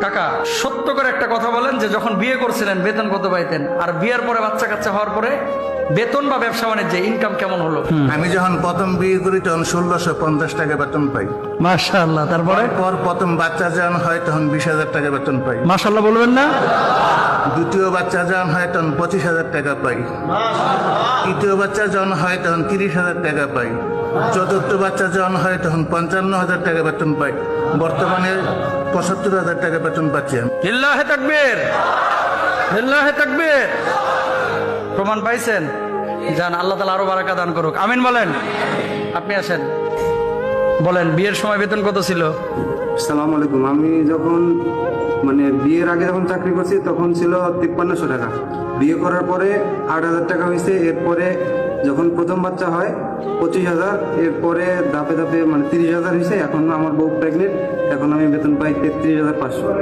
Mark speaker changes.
Speaker 1: কাকা সত্য করে একটা কথা বলেন যে যখন বিয়ে করছিলেন বেতন কত পাইতেন, আর বিয়ের পরে বাচ্চা কাচ্চা হওয়ার পরে বেতন বা ব্যবসা বাণিজ্যে ইনকাম কেমন হলো?
Speaker 2: আমি যখন প্রথম বিয়ে করি তখন 1650 টাকা বেতন পাই।
Speaker 1: মাশাআল্লাহ। তারপরে
Speaker 2: পর প্রথম বাচ্চা যখন হয় তখন 20,000 টাকা বেতন পাই।
Speaker 1: মাশাআল্লাহ বলবেন না?
Speaker 2: দ্বিতীয় বাচ্চা যখন হয় তখন 25,000 টাকা পাই। তৃতীয় বাচ্চা যখন হয় তখন 30,000 টাকা পাই। চতুর্থ বাচ্চা যখন হয় তখন 55,000 টাকা বেতন পাই। বর্তমানে 75,000 টাকা বেতন পাচ্ছি আমি।
Speaker 1: লিল্লাহে তাকবীর, লিল্লাহে তাকবীর। প্রমাণ পাইছেন? যান, আল্লাহ তাআলা আরো বারাকা দান করুক। আমিন বলেন। আপনি আসেন, বলেন বিয়ের সময় বেতন কত ছিল?
Speaker 3: আসসালামু আলাইকুম। আমি যখন বিয়ের আগে যখন চাকরি করছি তখন ছিল 5300 টাকা। বিয়ে করার পরে 8,000 টাকা হয়েছে। এরপরে যখন প্রথম বাচ্চা হয় 25,000, এরপরে ধাপে ধাপে 30,000 হয়েছে। এখন আমার বউ প্রেগনেন্ট, এখন আমি বেতন পাই 33,500।